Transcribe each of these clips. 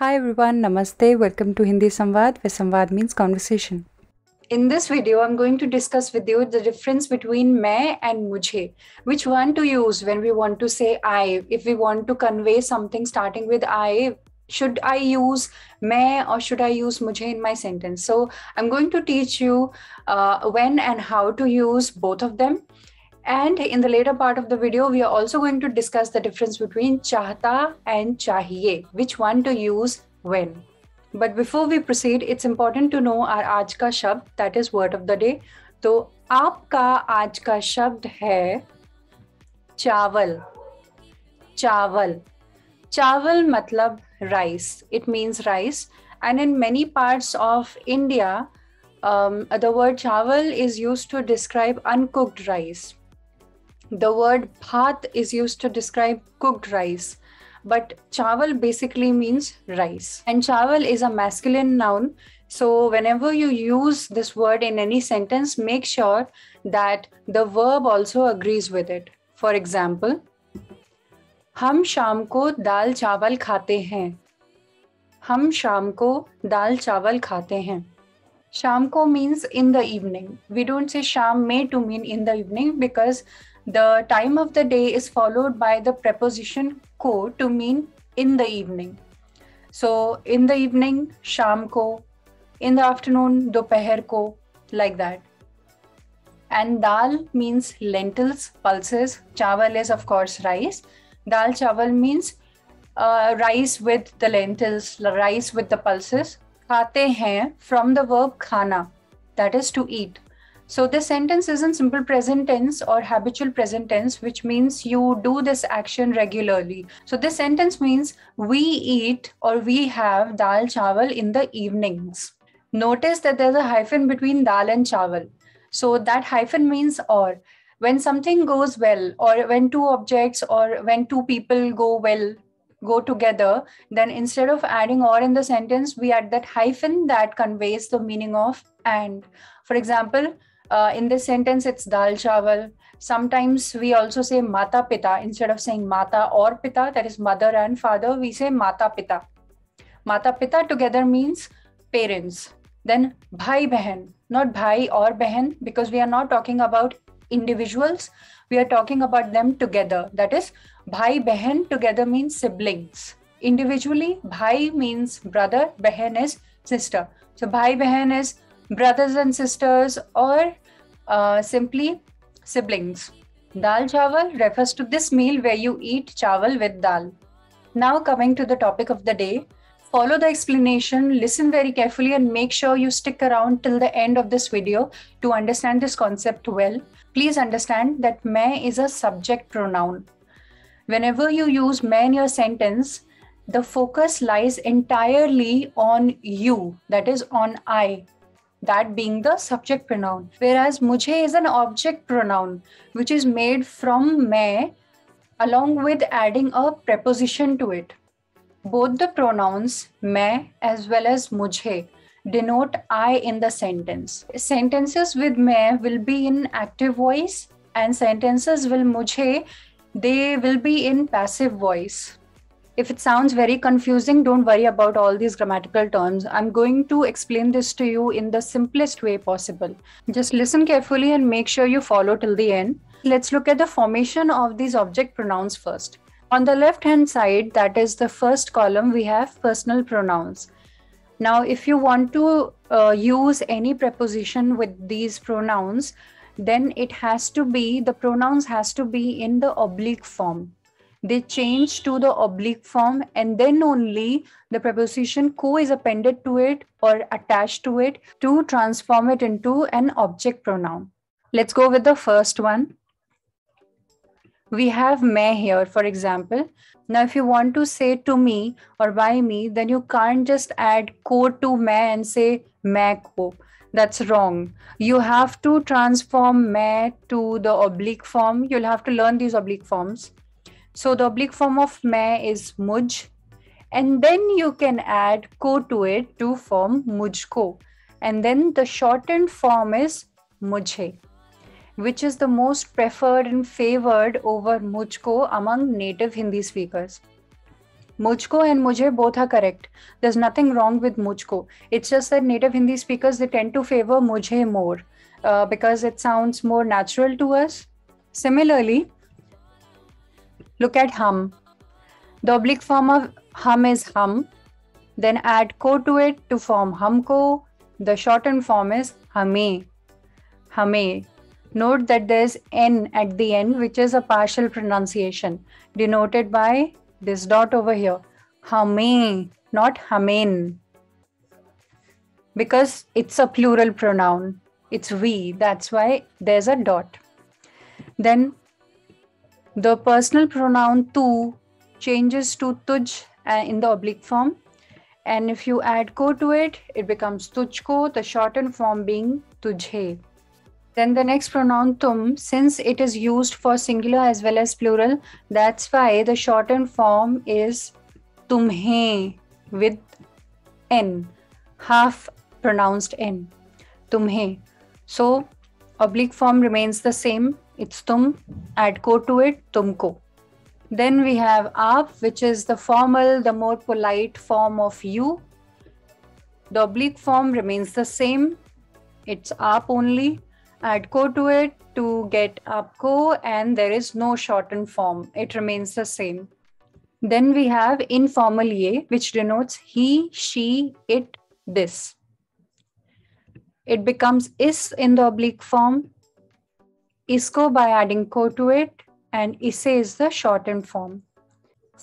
Hi everyone, Namaste. Welcome to Hindi Samvad, where Samvad means conversation. In this video, I'm going to discuss with you the difference between मैं and मुझे. Which one to use when we want to say I? If we want to convey something starting with I, should I use मैं or should I use मुझे in my sentence? So I'm going to teach you when and how to use both of them. And in the later part of the video, we are also going to discuss the difference between चाहता and चाहिए, which one to use when. But before we proceed, it's important to know our आज का शब्द, that is word of the day. तो आपका आज का शब्द है चावल. चावल. चावल मतलब rice. It means rice. And in many parts of India, the word चावल is used to describe uncooked rice. The word bhat is used to describe cooked rice, but chawal basically means rice. And chawal is a masculine noun. So whenever you use this word in any sentence, make sure that the verb also agrees with it. For example, हम शाम को दाल चावल खाते हैं. हम शाम को दाल चावल खाते हैं. Sham ko means in the evening. We don't say sham mein to mean in the evening because the time of the day is followed by the preposition ko to mean in the evening. So in the evening, sham ko, in the afternoon, dopahar ko, like that. And dal means lentils, pulses. Chawal is of course rice. Dal chawal means rice with the lentils, rice with the pulses. खाते हैं from the verb khana, that is to eat. So this sentence is in simple present tense or habitual present tense, which means you do this action regularly. So this sentence means we eat or we have dal chawal in the evenings. Notice that there's a hyphen between dal and chawal. So that hyphen means or. When something goes well, or when two objects or when two people go together, then instead of adding or in the sentence, we add that hyphen that conveys the meaning of and. For example, in this sentence, it's dal chawal. Sometimes we also say mata pita. Instead of saying mata or pita, that is mother and father, we say mata pita. Mata pita together means parents. Then bhai behan, not bhai or behan, because we are not talking about individuals. We are talking about them together. That is, bhai behan together means siblings. Individually, bhai means brother, behan is sister. So bhai behan is brothers and sisters or simply siblings. Dal chawal refers to this meal where you eat chawal with dal. Now coming to the topic of the day. Follow the explanation, listen very carefully and make sure you stick around till the end of this video to understand this concept well. Please understand that मैं is a subject pronoun. Whenever you use मैं in your sentence, the focus lies entirely on you, that is on I, that being the subject pronoun. Whereas मुझे is an object pronoun, which is made from मैं along with adding a preposition to it. Both the pronouns मैं as well as मुझे denote I in the sentence. Sentences with मैं will be in active voice and sentences with मुझे, they will be in passive voice. If it sounds very confusing, don't worry about all these grammatical terms. I'm going to explain this to you in the simplest way possible. Just listen carefully and make sure you follow till the end. Let's look at the formation of these object pronouns first. On the left-hand side, that is the first column, we have personal pronouns. Now, if you want to use any preposition with these pronouns, then the pronouns has to be in the oblique form. They change to the oblique form and then only the preposition ko is appended to it or attached to it to transform it into an object pronoun. Let's go with the first one. We have मैं here, for example. Now, if you want to say to me or by me, then you can't just add ko to मैं and say मैं ko. That's wrong. You have to transform मैं to the oblique form. You'll have to learn these oblique forms. So the oblique form of मैं is मुझ. And then you can add ko to it to form मुझको. And then the shortened form is मुझे, which is the most preferred and favored over mujhko among native Hindi speakers. Mujhko and mujhe both are correct. There's nothing wrong with mujhko. It's just that native Hindi speakers, they tend to favor mujhe more because it sounds more natural to us. Similarly, look at hum. The oblique form of hum is hum. Then add ko to it to form humko. The shortened form is hame. Hame. Note that there's N at the end, which is a partial pronunciation, denoted by this dot over here. Hame, not hamen. Because it's a plural pronoun. It's we. That's why there's a dot. Then the personal pronoun tu changes to tuj in the oblique form. And if you add ko to it, it becomes tujhko, the shortened form being tujhe. Then the next pronoun tum, since it is used for singular as well as plural, that's why the shortened form is tumhe with N, half pronounced N, tumhe. So oblique form remains the same, it's tum, add ko to it, tumko. Then we have aap, which is the formal, the more polite form of you. The oblique form remains the same, it's aap only. Add ko to it to get aapko, and there is no shortened form. It remains the same. Then we have informal ye, which denotes he, she, it, this. It becomes is in the oblique form, isko by adding ko to it, and isse is the shortened form.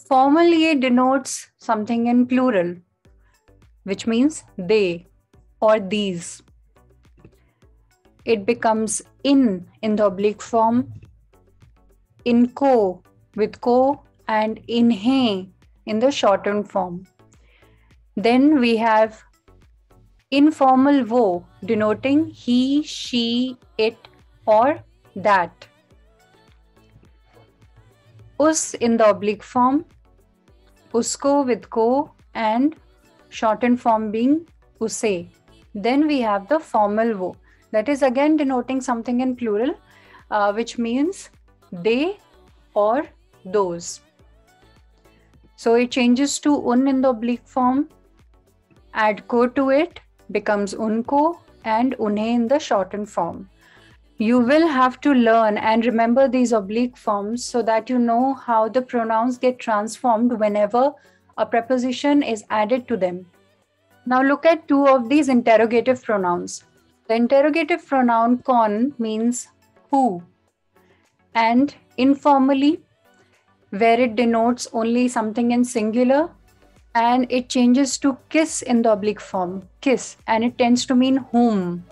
Formal ye denotes something in plural, which means they or these. It becomes in the oblique form, inko with ko, and inhe in the shortened form. Then we have informal wo, denoting he, she, it, or that. Us in the oblique form, usko with ko, and shortened form being use. Then we have the formal wo. That is again denoting something in plural, which means they or those. So it changes to un in the oblique form, add ko to it, becomes unko, and unhe in the shortened form. You will have to learn and remember these oblique forms so that you know how the pronouns get transformed whenever a preposition is added to them. Now look at two of these interrogative pronouns. The interrogative pronoun kon means who, and informally, where it denotes only something in singular, and it changes to kiss in the oblique form, kiss, and it tends to mean whom.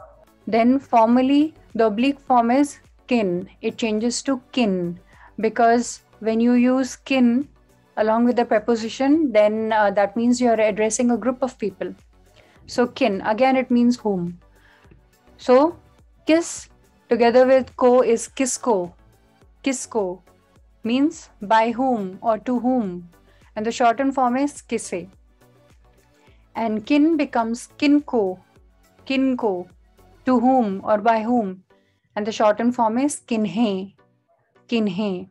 Then formally, the oblique form is kin. It changes to kin because when you use kin along with the preposition, then that means you are addressing a group of people. So kin, again it means whom. So kiss together with ko is kisko. Kisko means by whom or to whom, and the shortened form is kisse. And kin becomes kinko, kinko, to whom or by whom, and the shortened form is kinhe, kinhe.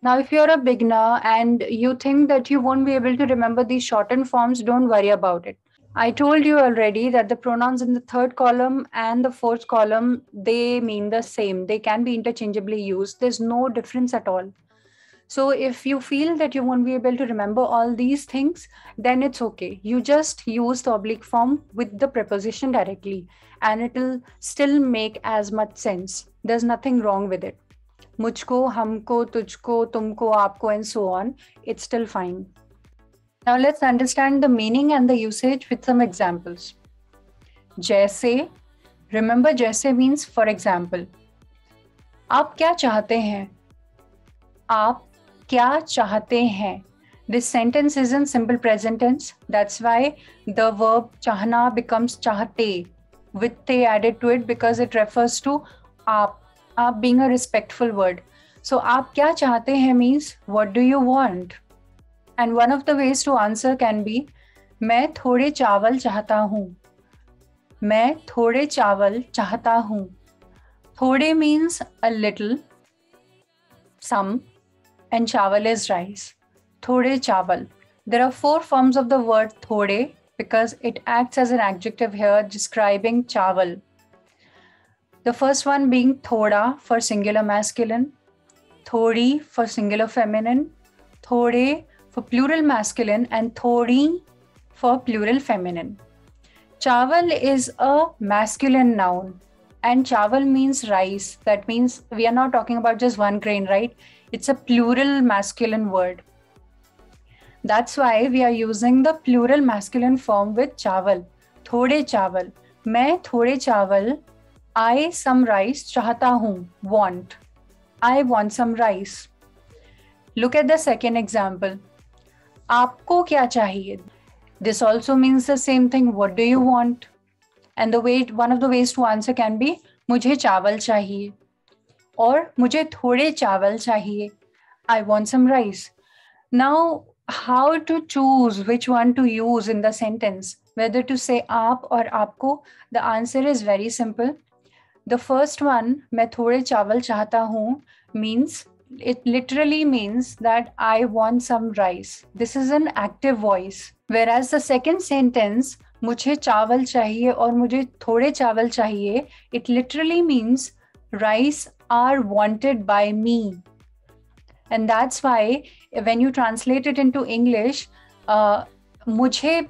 Now if you're a beginner and you think that you won't be able to remember these shortened forms, don't worry about it. I told you already that the pronouns in the third column and the fourth column, they mean the same. They can be interchangeably used. There's no difference at all. So if you feel that you won't be able to remember all these things, then it's okay. You just use the oblique form with the preposition directly and it'll still make as much sense. There's nothing wrong with it. Mujhko, humko, tujhko, tumko, aapko, and so on. It's still fine. Now let's understand the meaning and the usage with some examples. Jaise, remember jaise means for example. आप क्या चाहते हैं? आप क्या चाहते हैं? This sentence is in simple present tense. That's why the verb chahna becomes chahte with te added to it because it refers to aap being a respectful word. So आप क्या चाहते हैं means what do you want? And one of the ways to answer can be मैं थोड़े चावल चाहता हूँ. मैं थोड़े चावल चाहता हूँ. थोड़े means a little, some, and चावल is rice. थोड़े चावल. There are 4 forms of the word thode because it acts as an adjective here describing chawal. The first one being thoda for singular masculine, thodi for singular feminine, thode for plural masculine, and thodi for plural feminine. Chawal is a masculine noun, and chawal means rice. That means we are not talking about just one grain, right? It's a plural masculine word. That's why we are using the plural masculine form with chawal. Thode chawal. मैं थोड़े चावल, I some rice चाहता हूँ, want. I want some rice. Look at the second example. आपको क्या चाहिए? This also means the same thing. What do you want? And one of the ways to answer can be मुझे चावल चाहिए or मुझे थोड़े चावल चाहिए. I want some rice. Now, how to choose which one to use in the sentence, whether to say आप or आपको? The answer is very simple. The first one, मैं थोड़े चावल चाहता हूँ, means it literally means that I want some rice. This is an active voice. Whereas the second sentence, मुझे चावल चाहिए और मुझे थोड़े चावल चाहिए, it literally means rice are wanted by me. And that's why when you translate it into English, mujhe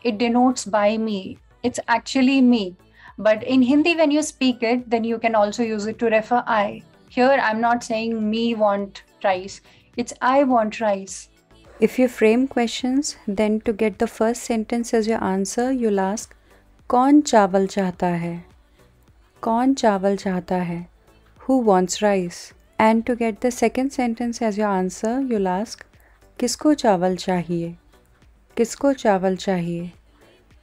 it denotes by me. It's actually me. But in Hindi, when you speak it, then you can also use it to refer I. Here, I'm not saying me want rice. It's I want rice. If you frame questions, then to get the first sentence as your answer, you'll ask, कौन चावल चाहता है? कौन चावल चाहता है? Who wants rice? And to get the second sentence as your answer, you'll ask, किसको चावल चाहिए? किसको चावल चाहिए?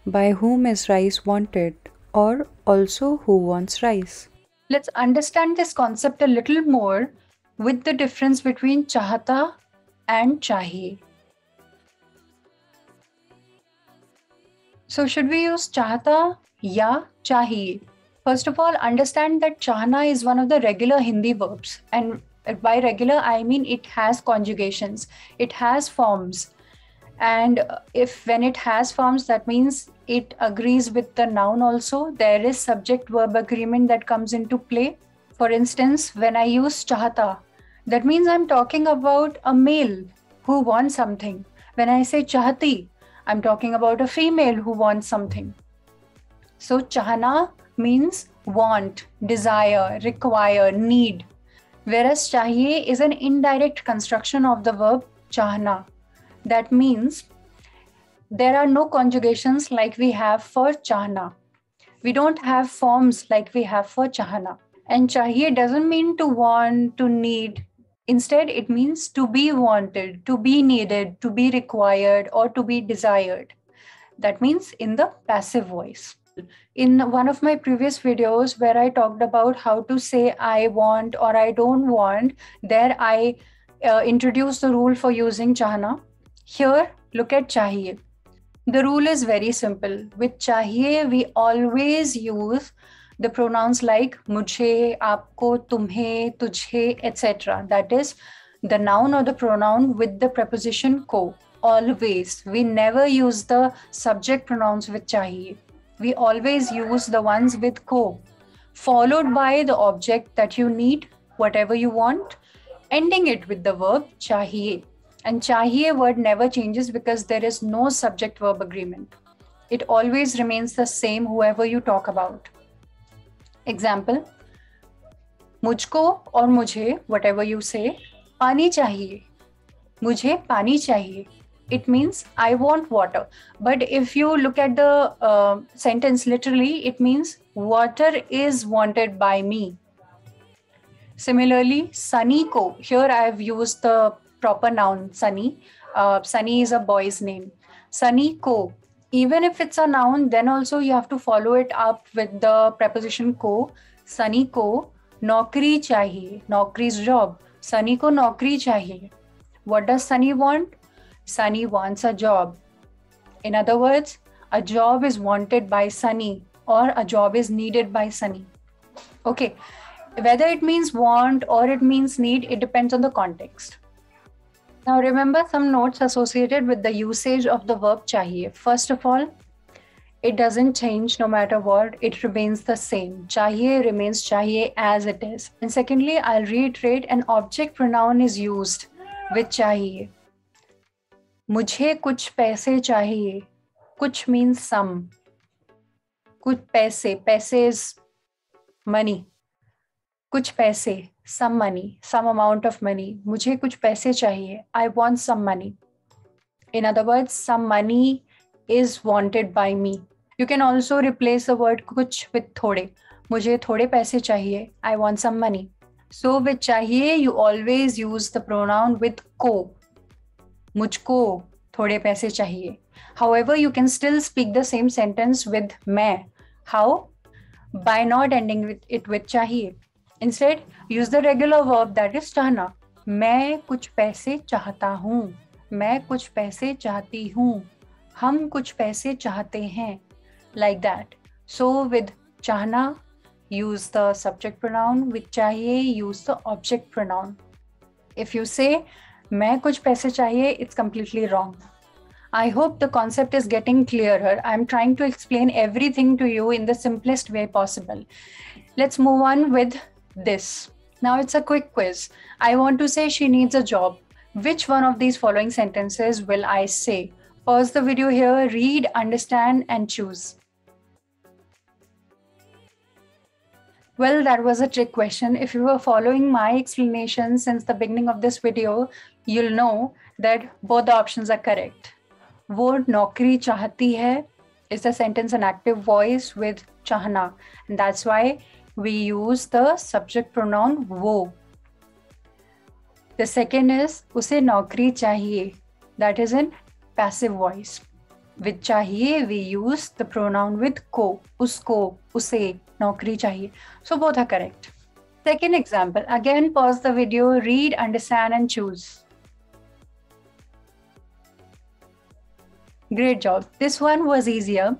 By whom is rice wanted? Or also who wants rice? Let's understand this concept a little more with the difference between chahata and chahiye. So should we use chahata ya chahiye? First of all, understand that chahna is one of the regular Hindi verbs. And by regular, I mean it has conjugations. It has forms. And when it has forms, that means it agrees with the noun also. There is subject-verb agreement that comes into play. For instance, when I use chahata, that means I'm talking about a male who wants something. When I say chahati, I'm talking about a female who wants something. So chahna means want, desire, require, need. Whereas chahiye is an indirect construction of the verb chahna. That means there are no conjugations like we have for chahna. We don't have forms like we have for chahna. And chahiye doesn't mean to want, to need. Instead, it means to be wanted, to be needed, to be required, or to be desired. That means in the passive voice. In one of my previous videos where I talked about how to say I want or I don't want, there I introduced the rule for using chahna. Here, look at chahiye. The rule is very simple. With chahiye, we always use the pronouns like mujhe, aapko, tumhe, tujhe, etc. That is the noun or the pronoun with the preposition ko. Always. We never use the subject pronouns with chahiye. We always use the ones with ko, followed by the object that you need, whatever you want, ending it with the verb chahiye. And chahiye word never changes because there is no subject-verb agreement. It always remains the same whoever you talk about. Example, mujhko or mujhe, whatever you say, pani chahiye. Mujhe pani chahiye. It means I want water. But if you look at the sentence literally, it means water is wanted by me. Similarly, Sunny ko. Here I have used the proper noun, Sunny. Sunny is a boy's name. Sunny ko. Even if it's a noun, then also you have to follow it up with the preposition ko. Sunny ko naukri chahiye. Naukri's job. Sunny ko naukri chahiye. What does Sunny want? Sunny wants a job. In other words, a job is wanted by Sunny or a job is needed by Sunny. Okay. Whether it means want or it means need, it depends on the context. Now remember some notes associated with the usage of the verb chahiye. First of all, it doesn't change no matter what, it remains the same. Chahiye remains chahiye as it is. And secondly, I'll reiterate, an object pronoun is used with chahiye. मुझे कुछ पैसे चाहिए. कुछ means some. कुछ पैसे. पैसे is money. कुछ पैसे, some money, some amount of money. मुझे कुछ पैसे चाहिए. I want some money. In other words, some money is wanted by me. You can also replace the word कुछ with थोड़े. मुझे थोड़े पैसे चाहिए. I want some money. So with चाहिए, you always use the pronoun with को. मुझको थोड़े पैसे चाहिए. However, you can still speak the same sentence with मैं. How? By not ending it with चाहिए. Instead, use the regular verb that is चाहना. मैं कुछ पैसे चाहता हूँ. मैं कुछ पैसे चाहती हूँ. हम कुछ पैसे चाहते हैं. Like that. So with चाहना, use the subject pronoun. With चाहिए, use the object pronoun. If you say मैं कुछ पैसे चाहिए, it's completely wrong. I hope the concept is getting clearer. I'm trying to explain everything to you in the simplest way possible. Let's move on with this. Now it's a quick quiz. I want to say she needs a job. Which one of these following sentences will I say? Pause the video here, read, understand, and choose. Well, that was a trick question. If you were following my explanation since the beginning of this video, you'll know that both the options are correct. वो नौकरी चाहती है is the sentence in active voice with चाहना, and that's why we use the subject pronoun वो. The second is उसे नौकरी चाहिए, that is in passive voice. With चाहिए we use the pronoun with को, उसको, उसे नौकरी चाहिए. So both are correct. Second example, again pause the video, read, understand, and choose. Great job. This one was easier.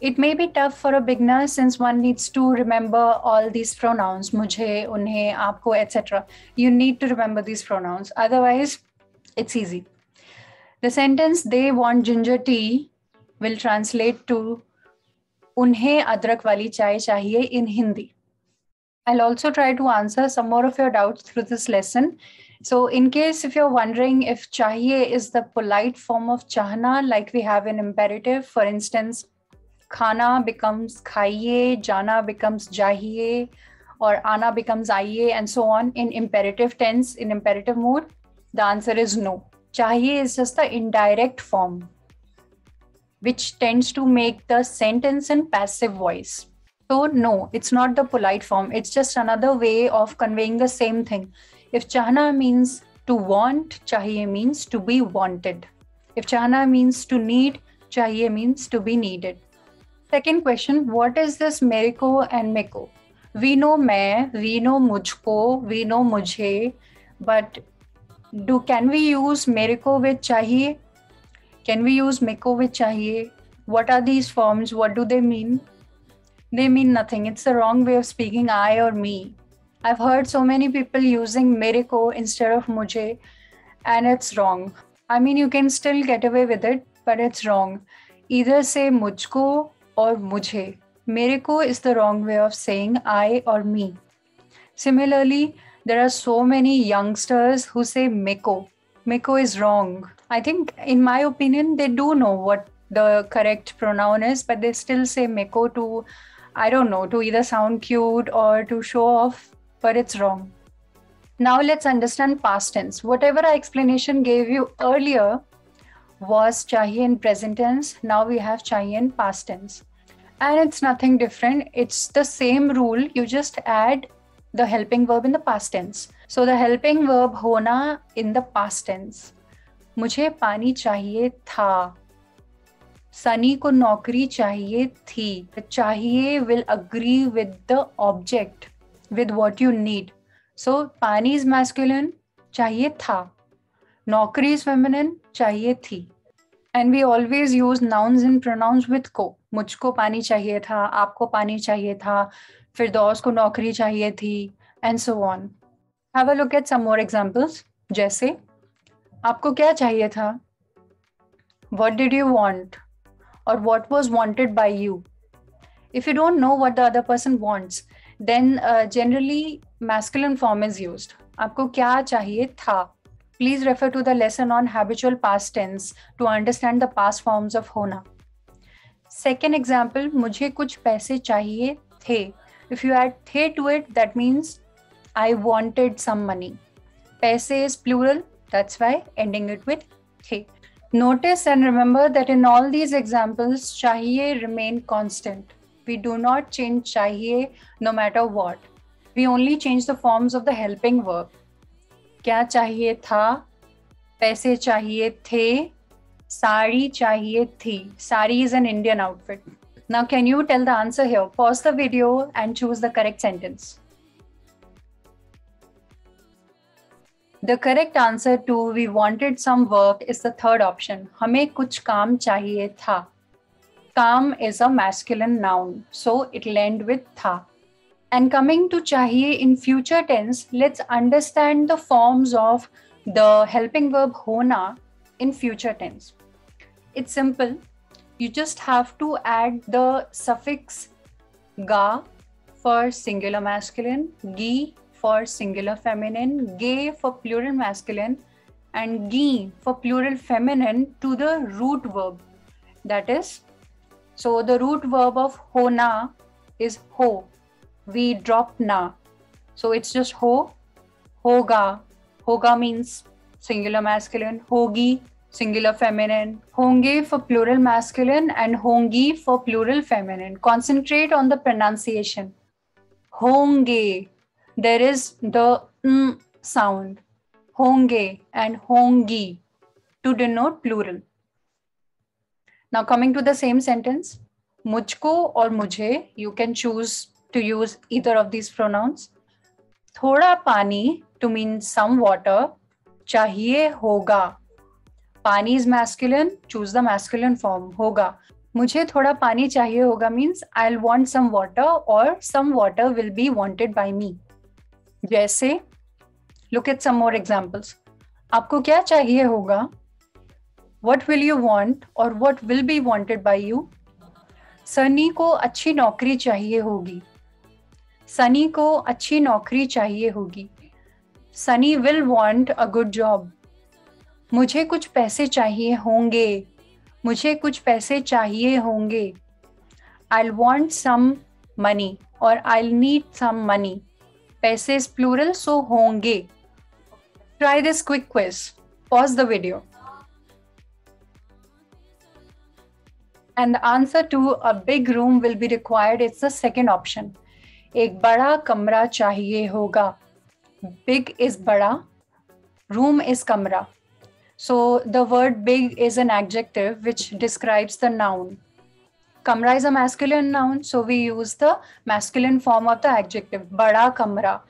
It may be tough for a beginner since one needs to remember all these pronouns, मुझे, उन्हें, आपको, etc. You need to remember these pronouns. Otherwise, it's easy. The sentence they want ginger tea will translate to उन्हें अदरक वाली चाय चाहिए in Hindi. I'll also try to answer some more of your doubts through this lesson. So in case if you're wondering if chahiye is the polite form of chahna, like we have in imperative, for instance, khana becomes khaiye, jana becomes jahiye, or ana becomes aiye, and so on in imperative tense, in imperative mood, the answer is no. Chahiye is just the indirect form, which tends to make the sentence in passive voice. So no, it's not the polite form. It's just another way of conveying the same thing. If chahna means to want, chahiye means to be wanted. If chahna means to need, chahiye means to be needed. Second question, what is this mereko and meko? We know मैं, we know मुझको, we know मुझे, but can we use mereko with chahiye? Can we use meko with chahiye? What are these forms? What do they mean? They mean nothing. It's the wrong way of speaking I or me. I've heard so many people using mereko instead of mujhe, and it's wrong. I mean, you can still get away with it, but it's wrong. Either say mujhko or mujhe. Mereko is the wrong way of saying I or me. Similarly, there are so many youngsters who say meko. Meko is wrong. I think, in my opinion, they do know what the correct pronoun is, but they still say meko to, I don't know, to either sound cute or to show off, but it's wrong. Now let's understand past tense. Whatever our explanation gave you earlier was chahiye in present tense. Now we have chahiye in past tense. And it's nothing different. It's the same rule. You just add the helping verb in the past tense. So the helping verb hona in the past tense. मुझे पानी चाहिए था. सनी को नौकरी चाहिए थी. The चाहिए will agree with the object, with what you need. So पानी is masculine, चाहिए था. नौकरी is feminine, चाहिए थी. And we always use nouns and pronouns with को. मुझको पानी चाहिए था, आपको पानी चाहिए था, फिरदौस को नौकरी चाहिए थी, and so on. Have a look at some more examples. जैसे आपको क्या चाहिए था? What did you want? Or what was wanted by you? If you don't know what the other person wants, then generally masculine form is used. आपको क्या चाहिए था? Please refer to the lesson on habitual past tense to understand the past forms of होना. Second example, मुझे कुछ पैसे चाहिए थे. If you add थे to it, that means I wanted some money. पैसे is plural, that's why ending it with थे. Notice and remember that in all these examples, चाहिए remain constant. We do not change चाहिए no matter what. We only change the forms of the helping verb. क्या चाहिए था? पैसे चाहिए थे? साड़ी चाहिए थी. Sari is an Indian outfit. Now can you tell the answer here? Pause the video and choose the correct sentence. The correct answer to we wanted some work is the third option. हमें कुछ काम चाहिए था. काम is a masculine noun, so it'll end with tha. And coming to चाहिए in future tense, let's understand the forms of the helping verb होना in future tense. It's simple. You just have to add the suffix ga for singular masculine, gi for singular feminine, ge for plural masculine, and gi for plural feminine to the root verb. That is, so the root verb of hona is ho. We drop na. So it's just ho, hoga. Hoga means singular masculine, hogi singular feminine, honge for plural masculine, and hongi for plural feminine. Concentrate on the pronunciation. Honge. There is the sound. Honge and hongi to denote plural. Now coming to the same sentence, mujhko or mujhe, you can choose to use either of these pronouns. Thoda pani to mean some water. Chahiye hoga. Pani is masculine, choose the masculine form, hoga. मुझे थोड़ा पानी चाहिए होगा means I'll want some water or some water will be wanted by me. जैसे, look at some more examples. आपको क्या चाहिए होगा? What will you want or what will be wanted by you? Sunny को अच्छी नौकरी चाहिए होगी. सनी को अच्छी नौकरी चाहिए होगी. Sunny will want a good job. मुझे कुछ पैसे चाहिए होंगे. मुझे कुछ पैसे चाहिए होंगे. I'll want some money or I'll need some money. पैसे is plural, so होंगे. Try this quick quiz. Pause the video. And the answer to a big room will be required. It's the second option. एक बड़ा कमरा चाहिए होगा. Big is बड़ा. Room is कमरा. So the word big is an adjective which describes the noun. Kamra is a masculine noun, so we use the masculine form of the adjective, bada kamra.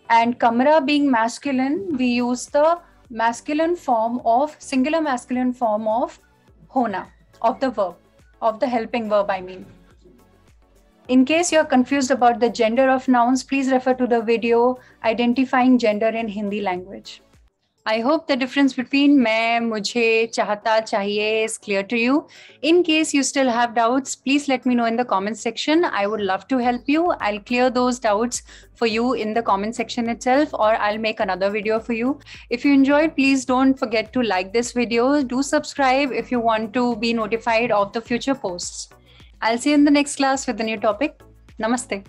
And kamra being masculine, we use the masculine form of, singular masculine form of hona, of the verb, of the helping verb, I mean. In case you're confused about the gender of nouns, please refer to the video identifying gender in Hindi language. I hope the difference between मैं, मुझे, चाहता, चाहिए is clear to you. In case you still have doubts, please let me know in the comment section. I would love to help you. I'll clear those doubts for you in the comment section itself, or I'll make another video for you. If you enjoyed, please don't forget to like this video. Do subscribe if you want to be notified of the future posts. I'll see you in the next class with a new topic. Namaste.